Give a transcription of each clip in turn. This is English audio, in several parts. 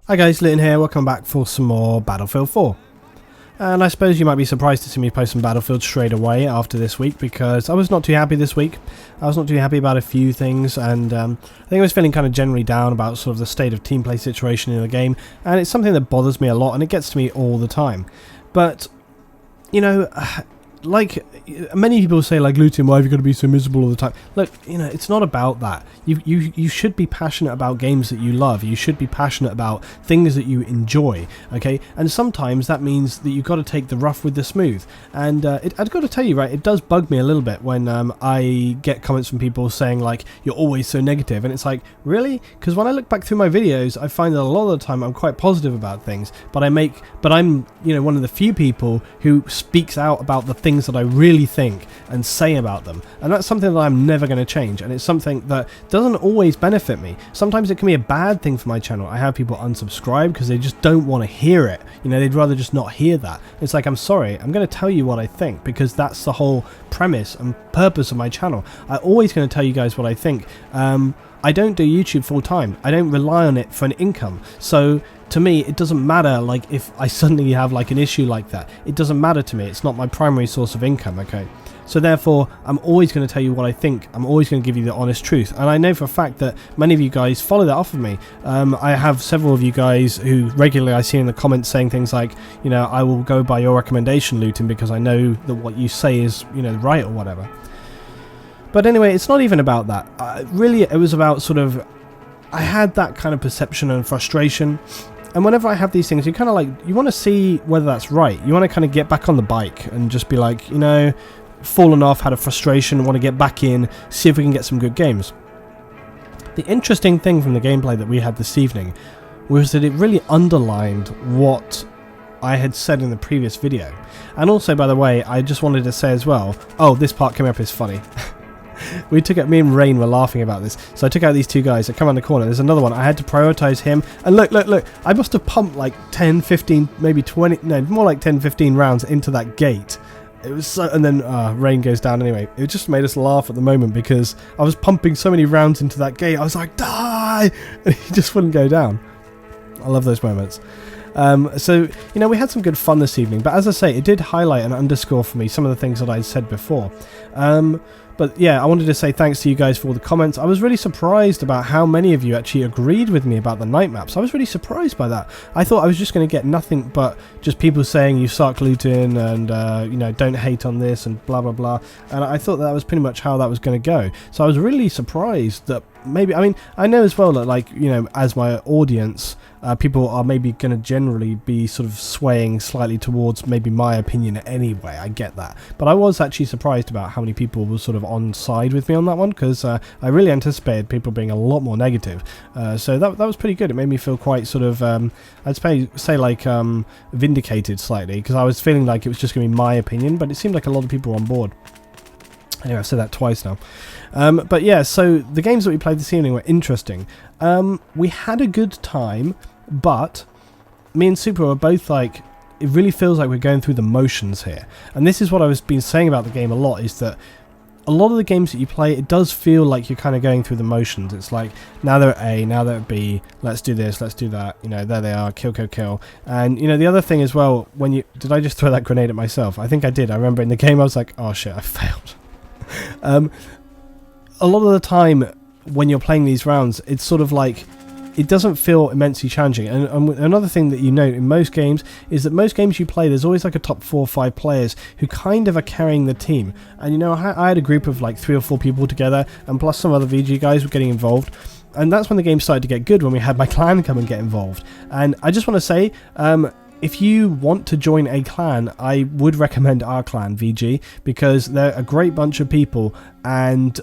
Hi guys, Luton here, welcome back for some more Battlefield 4. And I suppose you might be surprised to see me post some Battlefield straight away after this week, because I was not too happy this week. I was not too happy about a few things, and I think I was feeling kind of generally down about sort of the state of team play situation in the game, and it's something that bothers me a lot, and it gets to me all the time. But, you know, like many people say, like, Luton, why have you got to be so miserable all the time? Look, you know, it's not about that. You should be passionate about games that you love. You should be passionate about things that you enjoy, okay? And sometimes that means that you've got to take the rough with the smooth. And I've got to tell you, right, it does bug me a little bit when I get comments from people saying, like, you're always so negative. And it's like, really? Because when I look back through my videos, I find that a lot of the time I'm quite positive about things, but I'm, you know, one of the few people who speaks out about the things that I really think and say about them, and that's something that I'm never going to change, and it's something that doesn't always benefit me. Sometimes it can be a bad thing for my channel. I have people unsubscribe because they just don't want to hear it, you know, they'd rather just not hear that. It's like, I'm sorry, I'm going to tell you what I think, because that's the whole premise and purpose of my channel. I'm always going to tell you guys what I think. I don't do YouTube full time. I don't rely on it for an income. So to me, it doesn't matter, like, if I suddenly have like an issue like that. It doesn't matter to me. It's not my primary source of income, okay? So therefore, I'm always going to tell you what I think. I'm always going to give you the honest truth. And I know for a fact that many of you guys follow that off of me. I have several of you guys who regularly I see in the comments saying things like, you know, I will go by your recommendation, Luton, because I know that what you say is, you know, right or whatever. But anyway, it's not even about that. Really, it was about sort of, I had that kind of perception and frustration. And whenever I have these things, you kind of like, you want to see whether that's right. You want to kind of get back on the bike and just be like, you know, fallen off, had a frustration, want to get back in, see if we can get some good games. The interesting thing from the gameplay that we had this evening was that it really underlined what I had said in the previous video. And also, by the way, I just wanted to say as well, oh, this part coming up is funny. Me and Rain were laughing about this. So I took out these two guys that come around the corner. There's another one. I had to prioritize him. And look. I must have pumped like 10, 15, maybe 20, no, more like 10, 15 rounds into that gate. It was so, and then Rain goes down anyway. It just made us laugh at the moment because I was pumping so many rounds into that gate. I was like, die! And he just wouldn't go down. I love those moments. So, you know, we had some good fun this evening. But as I say, it did highlight and underscore for me some of the things that I said before. But yeah, I wanted to say thanks to you guys for all the comments. I was really surprised about how many of you actually agreed with me about the night maps. I was really surprised by that. I thought I was just going to get nothing but just people saying you suck, Luton, and you know, don't hate on this and blah blah blah. And I thought that was pretty much how that was going to go. So I was really surprised that maybe, I mean, I know as well that, like, you know, as my audience, people are maybe going to generally be sort of swaying slightly towards maybe my opinion anyway. I get that, but I was actually surprised about how many people were sort of on side with me on that one, because I really anticipated people being a lot more negative. So that was pretty good. It made me feel quite sort of I'd say like vindicated slightly, because I was feeling like it was just going to be my opinion, but it seemed like a lot of people were on board. Anyway, I've said that twice now. But yeah, so the games that we played this evening were interesting. We had a good time, but me and Super were both like, it really feels like we're going through the motions here. And this is what I was been saying about the game a lot, is that a lot of the games that you play, it does feel like you're kind of going through the motions. It's like, now they're at A, now they're at B, let's do this, let's do that, you know, there they are, kill, kill, kill. And, you know, the other thing as well, when you, did I just throw that grenade at myself? I think I did. I remember in the game I was like, oh shit, I failed. A lot of the time when you're playing these rounds, it's sort of like, it doesn't feel immensely challenging. And another thing that you note in most games is that most games you play, there's always like a top 4 or 5 players who kind of are carrying the team. And, you know, I had a group of like 3 or 4 people together, and plus some other VG guys were getting involved. And that's when the game started to get good, when we had my clan come and get involved. And I just want to say, if you want to join a clan, I would recommend our clan, VG, because they're a great bunch of people. And,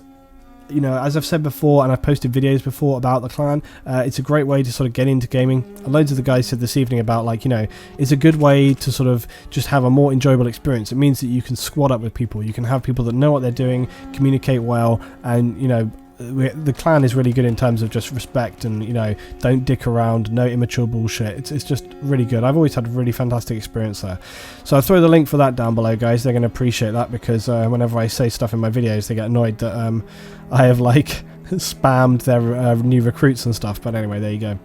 you know, as I've said before, and I've posted videos before about the clan, it's a great way to sort of get into gaming. Loads of the guys said this evening about, like, you know, it's a good way to sort of just have a more enjoyable experience. It means that you can squad up with people, you can have people that know what they're doing, communicate well, and, you know, the clan is really good in terms of just respect and, you know, don't dick around, no immature bullshit. It's just really good. I've always had a really fantastic experience there. So I'll throw the link for that down below, guys. They're going to appreciate that, because whenever I say stuff in my videos, they get annoyed that I have, like, spammed their new recruits and stuff. But anyway, there you go.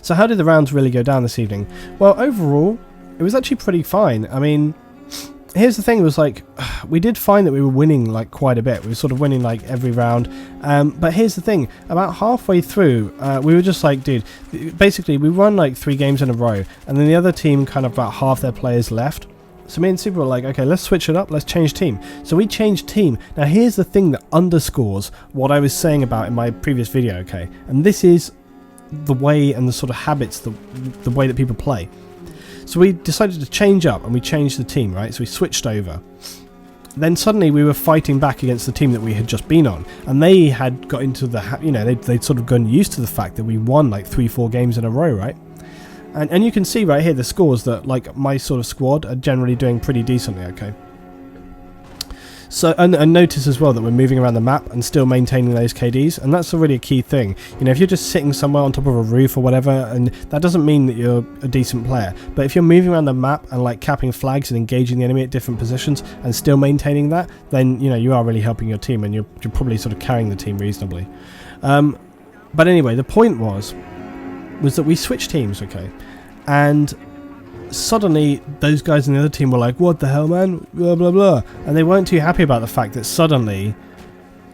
So how did the rounds really go down this evening? Well, overall, it was actually pretty fine. I mean, here's the thing, it was like, we did find that we were winning like quite a bit. We were sort of winning like every round. But here's the thing, about halfway through, we were just like, dude, basically we won like 3 games in a row, and then the other team kind of about half their players left. So me and Super were like, okay, let's switch it up, let's change team. So we changed team. Now here's the thing that underscores what I was saying about in my previous video, okay? And this is the way and the sort of habits, the way that people play. So we decided to change up and we changed the team, right? So we switched over. Then suddenly we were fighting back against the team that we had just been on. And they had got into the, you know, they'd sort of gotten used to the fact that we won like 3-4 games in a row, right? And you can see right here the scores that like my sort of squad are generally doing pretty decently, okay? So, and notice as well that we're moving around the map and still maintaining those KDs, and that's really a key thing. You know, if you're just sitting somewhere on top of a roof or whatever, and that doesn't mean that you're a decent player, but if you're moving around the map and like capping flags and engaging the enemy at different positions and still maintaining that, then, you know, you are really helping your team, and you're probably sort of carrying the team reasonably. But anyway, the point was that we switched teams, okay? And suddenly those guys in the other team were like, what the hell, man, blah blah blah, and they weren't too happy about the fact that suddenly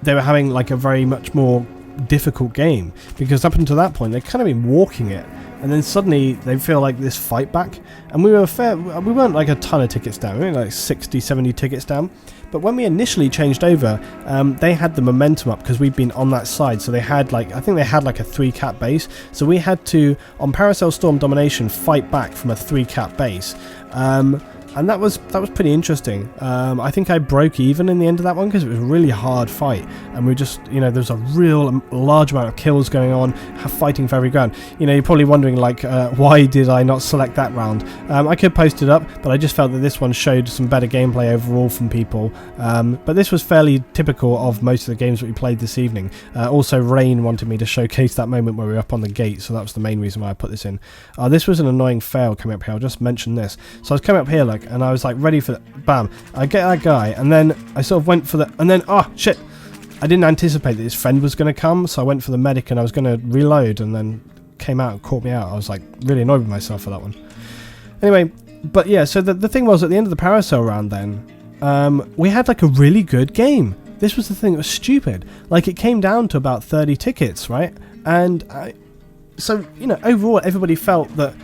they were having like a very much more difficult game, because up until that point they'd kind of been walking it, and then suddenly they feel like this fight back, and we weren't like a ton of tickets down, we were like 60-70 tickets down. But when we initially changed over, they had the momentum up because we'd been on that side. So they had like, I think they had like a 3-cap base. So we had to, on Paracel Storm Domination, fight back from a 3-cap base. And that was pretty interesting. I think I broke even in the end of that one because it was a really hard fight, and we just, you know, there's a real large amount of kills going on, fighting for every ground. You know, you're probably wondering like, why did I not select that round? I could post it up, but I just felt that this one showed some better gameplay overall from people. But this was fairly typical of most of the games that we played this evening. Also, Rain wanted me to showcase that moment where we were up on the gate, so that was the main reason why I put this in. This was an annoying fail coming up here. I'll just mention this. So I was coming up here like, and I was like ready for the bam, I get that guy, and then I sort of went for the, and then oh shit, I didn't anticipate that his friend was going to come, so I went for the medic and I was going to reload, and then came out and caught me out. I was like really annoyed with myself for that one. Anyway, but yeah, so the thing was, at the end of the Paracel round then, we had like a really good game. This was the thing that was stupid. Like, it came down to about 30 tickets, right? And so, you know, overall everybody felt that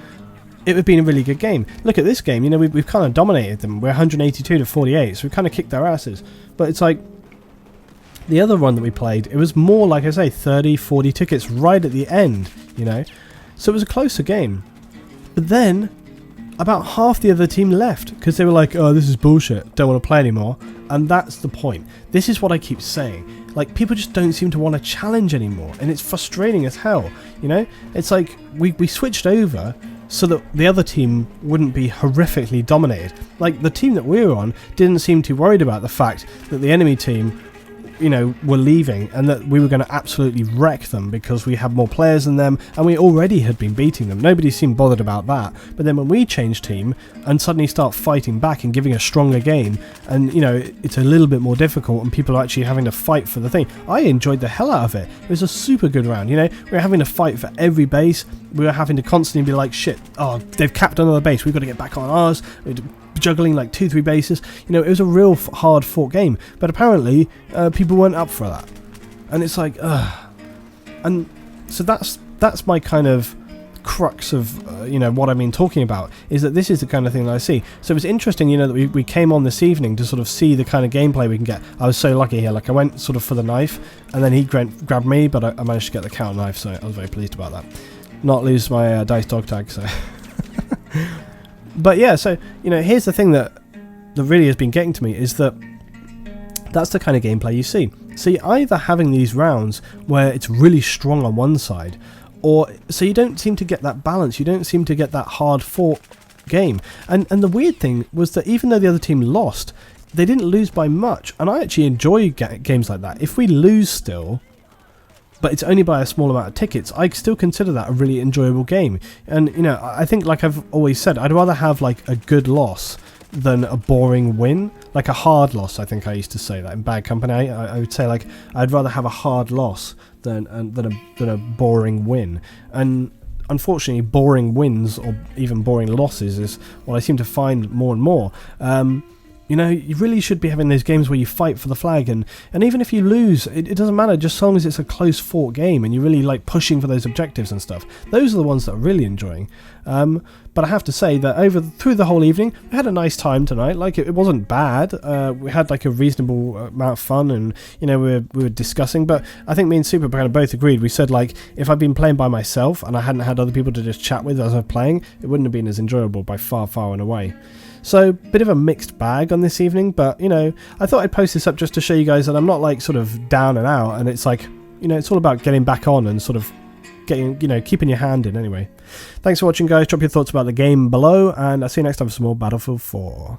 it had been a really good game. Look at this game, you know, we've kind of dominated them. We're 182 to 48, so we kind of kicked their asses. But it's like, the other one that we played, it was more, like I say, 30, 40 tickets right at the end, you know. So it was a closer game. But then, about half the other team left, because they were like, oh, this is bullshit, don't want to play anymore. And that's the point. This is what I keep saying. Like, people just don't seem to want to challenge anymore, and it's frustrating as hell, you know. It's like, we switched over so that the other team wouldn't be horrifically dominated. Like, the team that we were on didn't seem too worried about the fact that the enemy team, you know, were leaving, and that we were going to absolutely wreck them because we had more players than them, and we already had been beating them. Nobody seemed bothered about that. But then when we change team and suddenly start fighting back and giving a stronger game, and, you know, it's a little bit more difficult and people are actually having to fight for the thing, I enjoyed the hell out of it. It was a super good round, you know. We were having to fight for every base. We were having to constantly be like, shit, oh, they've capped another base, we've got to get back on ours. Juggling like 2-3 bases, you know. It was a real hard fought game, but apparently people weren't up for that, and it's like, and so that's my kind of crux of you know, what I mean talking about, is that this is the kind of thing that I see. So it was interesting, you know, that we came on this evening to sort of see the kind of gameplay we can get. I was so lucky here, like I went sort of for the knife, and then he grabbed me, but I managed to get the counter knife, so I was very pleased about that. Not lose my dice dog tag, so but yeah, so, you know, here's the thing that really has been getting to me, is that that's the kind of gameplay you see. So you're either having these rounds where it's really strong on one side, or so you don't seem to get that balance, you don't seem to get that hard fought game. And the weird thing was that even though the other team lost, they didn't lose by much, and I actually enjoy games like that. If we lose still, but it's only by a small amount of tickets, I still consider that a really enjoyable game. And, you know, I think, like I've always said, I'd rather have like a good loss than a boring win. Like a hard loss, I think I used to say that in Bad Company. I would say, like, I'd rather have a hard loss than a boring win. And unfortunately, boring wins or even boring losses is what I seem to find more and more. You know, you really should be having those games where you fight for the flag, and even if you lose, it doesn't matter, just as long as it's a close fought game and you're really like pushing for those objectives and stuff. Those are the ones that I'm really enjoying. But I have to say that through the whole evening, we had a nice time tonight. Like, it wasn't bad. We had like a reasonable amount of fun, and you know, we were discussing. But I think me and Super kind of both agreed. We said, like, if I'd been playing by myself and I hadn't had other people to just chat with as I was playing, it wouldn't have been as enjoyable by far and away. So, bit of a mixed bag on this evening, but, you know, I thought I'd post this up just to show you guys that I'm not, like, sort of down and out, and it's like, you know, it's all about getting back on and sort of getting, you know, keeping your hand in anyway. Thanks for watching, guys. Drop your thoughts about the game below, and I'll see you next time for some more Battlefield 4.